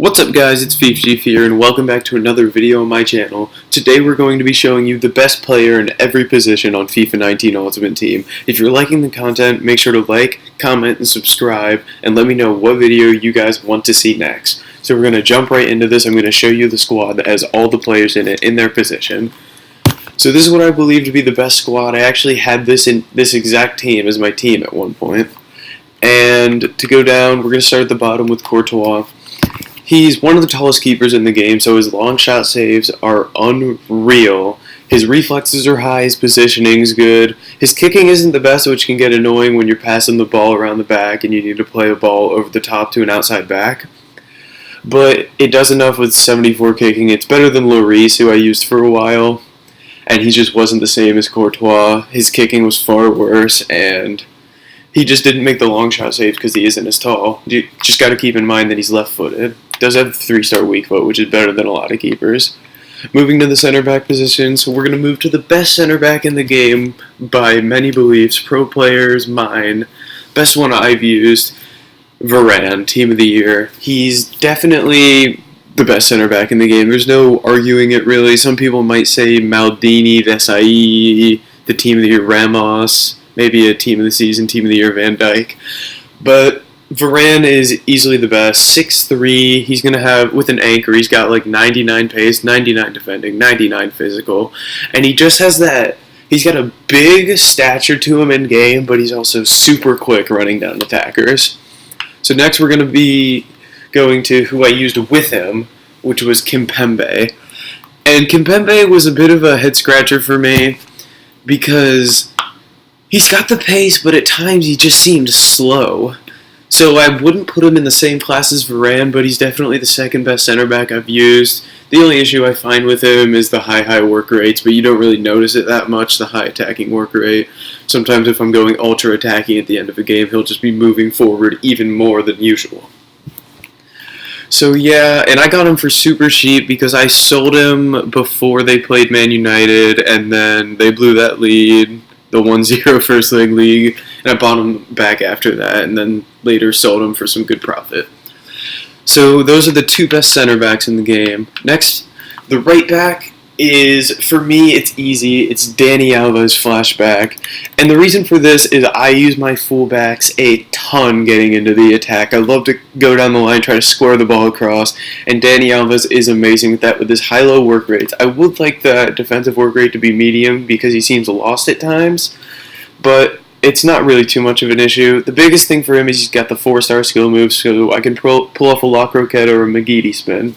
What's up guys, it's Fifa here and welcome back to another video on my channel. Today we're going to be showing you the best player in every position on FIFA 19 Ultimate Team. If you're liking the content, make sure to like, comment, and subscribe, and let me know what video you guys want to see next. So we're going to jump right into this. I'm going to show you the squad that has all the players in it in their position. So this is what I believe to be the best squad. I actually had this exact team as my team at one point. And to go down, we're going to start at the bottom with Courtois. He's one of the tallest keepers in the game, so his long shot saves are unreal. His reflexes are high, his positioning's good. His kicking isn't the best, which can get annoying when you're passing the ball around the back and you need to play a ball over the top to an outside back. But it does enough with 74 kicking. It's better than Lloris, who I used for a while, and he just wasn't the same as Courtois. His kicking was far worse, and he just didn't make the long shot saves because he isn't as tall. You just got to keep in mind that he's left-footed. Does have a 3-star weak foot, which is better than a lot of keepers. Moving to the center back position, so we're going to move to the best center back in the game by many beliefs, pro players, mine. Best one I've used, Varane, team of the year. He's definitely the best center back in the game. There's no arguing it really. Some people might say Maldini, Desai, the team of the year Ramos, maybe a team of the season, team of the year Van Dijk. But Varane is easily the best. 6'3", he's going to have, with an anchor, he's got like 99 pace, 99 defending, 99 physical. And he just has that, he's got a big stature to him in game, but he's also super quick running down attackers. So next we're going to be going to who I used with him, which was Kimpembe. And Kimpembe was a bit of a head-scratcher for me because he's got the pace, but at times he just seems slow. So I wouldn't put him in the same class as Varane, but he's definitely the second best center back I've used. The only issue I find with him is the high work rates, but you don't really notice it that much, the high attacking work rate. Sometimes if I'm going ultra attacking at the end of a game, he'll just be moving forward even more than usual. So yeah, and I got him for super cheap because I sold him before they played Man United, and then they blew that lead, the 1-0 first leg league, and I bought him back after that, and then later sold him for some good profit. So those are the two best center backs in the game. Next, the right back is, for me, it's easy. It's Dani Alves flashback. And the reason for this is I use my fullbacks a ton getting into the attack. I love to go down the line, try to square the ball across, and Dani Alves is amazing with that, with his high-low work rates. I would like the defensive work rate to be medium because he seems lost at times, but it's not really too much of an issue. The biggest thing for him is he's got the 4-star skill moves, so I can pull off a La Croquette or a McGeady spin.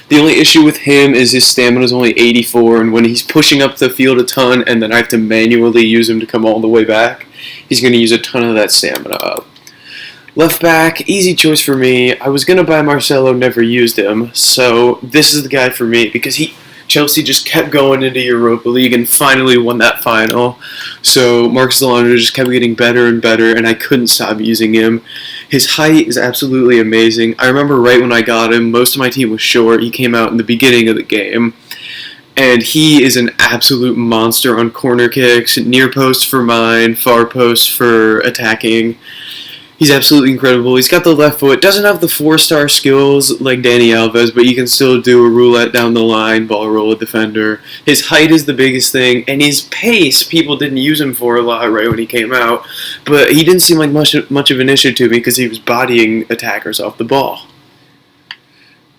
The only issue with him is his stamina is only 84, and when he's pushing up the field a ton and then I have to manually use him to come all the way back, he's going to use a ton of that stamina up. Left back, easy choice for me. I was going to buy Marcelo, never used him, so this is the guy for me because Chelsea just kept going into Europa League and finally won that final. So Marcos Alonso just kept getting better and better, and I couldn't stop using him. His height is absolutely amazing. I remember right when I got him, most of my team was short. He came out in the beginning of the game, and he is an absolute monster on corner kicks, near post for mine, far post for attacking. He's absolutely incredible. He's got the left foot. Doesn't have the 4-star skills like Dani Alves, but you can still do a roulette down the line, ball roll a defender. His height is the biggest thing, and his pace, people didn't use him for a lot right when he came out, but he didn't seem like much of an issue to me because he was bodying attackers off the ball.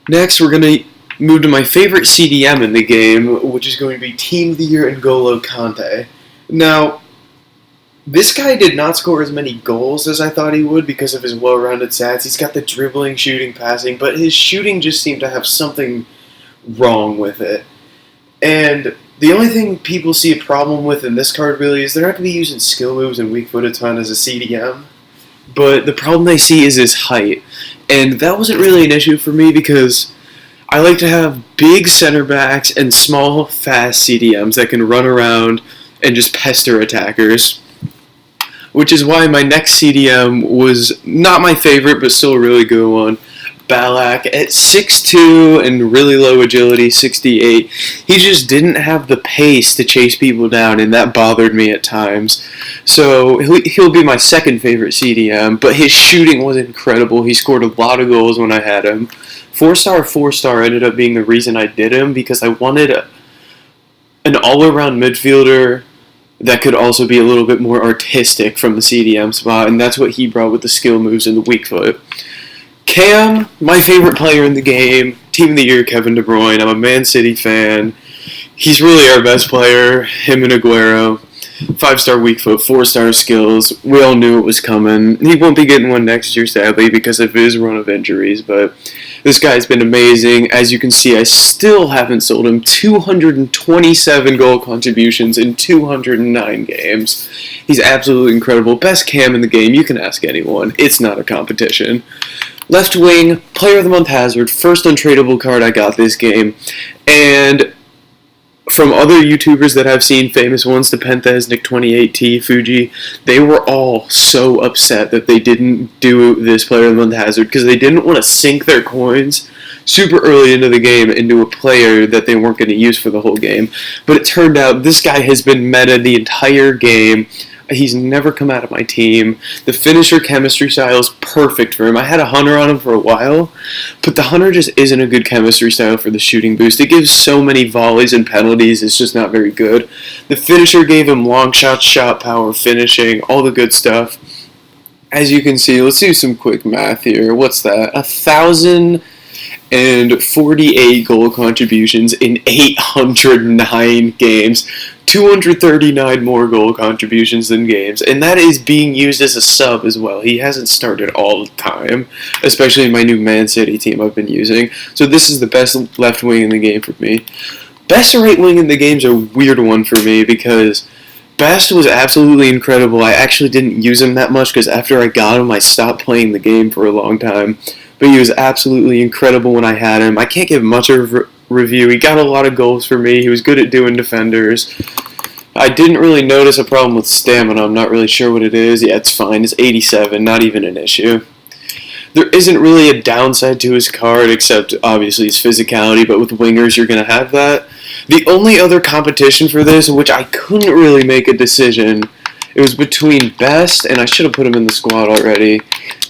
Next, we're going to move to my favorite CDM in the game, which is going to be Team of the Year N'Golo Kante. Now, this guy did not score as many goals as I thought he would because of his well-rounded stats. He's got the dribbling, shooting, passing, but his shooting just seemed to have something wrong with it. And the only thing people see a problem with in this card really is they're not going to be using skill moves and weak foot a ton as a CDM. But the problem they see is his height. And that wasn't really an issue for me because I like to have big center backs and small, fast CDMs that can run around and just pester attackers. Which is why my next CDM was not my favorite, but still a really good one. Balak at 6'2" and really low agility, 68. He just didn't have the pace to chase people down, and that bothered me at times. So he'll be my second favorite CDM, but his shooting was incredible. He scored a lot of goals when I had him. 4-star ended up being the reason I did him, because I wanted an all-around midfielder that could also be a little bit more artistic from the CDM spot, and that's what he brought with the skill moves and the weak foot. Cam, my favorite player in the game, Team of the Year, Kevin De Bruyne. I'm a Man City fan. He's really our best player, him and Aguero. 5-star weak foot, 4-star skills. We all knew it was coming. He won't be getting one next year, sadly, because of his run of injuries, but this guy's been amazing. As you can see, I still haven't sold him. 227 goal contributions in 209 games. He's absolutely incredible. Best cam in the game. You can ask anyone. It's not a competition. Left wing, Player of the Month Hazard, first untradeable card I got this game. And from other YouTubers that I've seen, famous ones, the Penthez, Nick28T, Fuji, they were all so upset that they didn't do this Player of the Month Hazard because they didn't want to sink their coins super early into the game into a player that they weren't going to use for the whole game. But it turned out this guy has been meta the entire game. He's never come out of my team. The finisher chemistry style is perfect for him. I had a Hunter on him for a while, but the Hunter just isn't a good chemistry style for the shooting boost. It gives so many volleys and penalties, it's just not very good. The finisher gave him long shots, shot power, finishing, all the good stuff. As you can see, let's do some quick math here. What's that? 1,048 goal contributions in 809 games. 239 more goal contributions than games, and that is being used as a sub as well. He hasn't started all the time, especially in my new Man City team I've been using. So this is the best left wing in the game for me. Best right wing in the game is a weird one for me because Best was absolutely incredible. I actually didn't use him that much because after I got him, I stopped playing the game for a long time. But he was absolutely incredible when I had him. I can't give much of a review. He got a lot of goals for me. He was good at doing defenders. I didn't really notice a problem with stamina. I'm not really sure what it is. Yeah, it's fine. It's 87, not even an issue. There isn't really a downside to his card except obviously his physicality, but with wingers you're going to have that. The only other competition for this, which I couldn't really make a decision, it was between Best, and I should have put him in the squad already,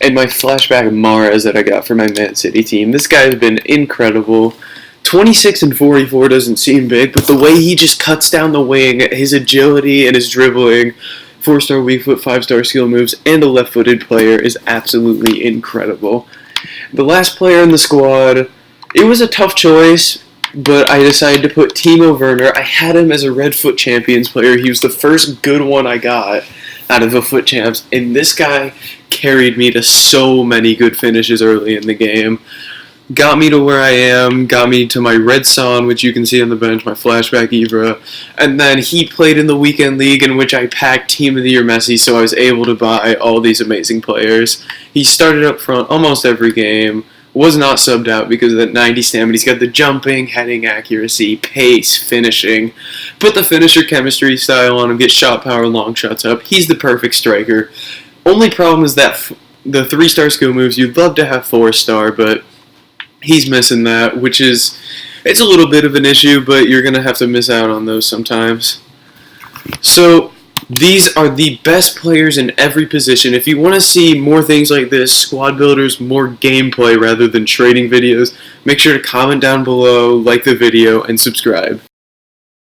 and my flashback Mahrez that I got for my Man City team. This guy has been incredible. 26 and 44 doesn't seem big, but the way he just cuts down the wing, his agility and his dribbling, 4-star weak foot, 5-star skill moves, and a left-footed player is absolutely incredible. The last player in the squad, it was a tough choice, but I decided to put Timo Werner. I had him as a Red Foot Champions player. He was the first good one I got out of the Foot Champs, and this guy carried me to so many good finishes early in the game. Got me to where I am, got me to my Red Son, which you can see on the bench, my flashback Ibra, and then he played in the weekend league in which I packed Team of the Year Messi, so I was able to buy all these amazing players. He started up front almost every game, was not subbed out because of that 90 stamina. He's got the jumping, heading accuracy, pace, finishing. Put the finisher chemistry style on him, get shot power, long shots up. He's the perfect striker. Only problem is that the 3-star skill moves, you'd love to have 4-star, but he's missing that, which is, it's a little bit of an issue, but you're going to have to miss out on those sometimes. So these are the best players in every position. If you want to see more things like this, squad builders, more gameplay rather than trading videos, make sure to comment down below, like the video, and subscribe.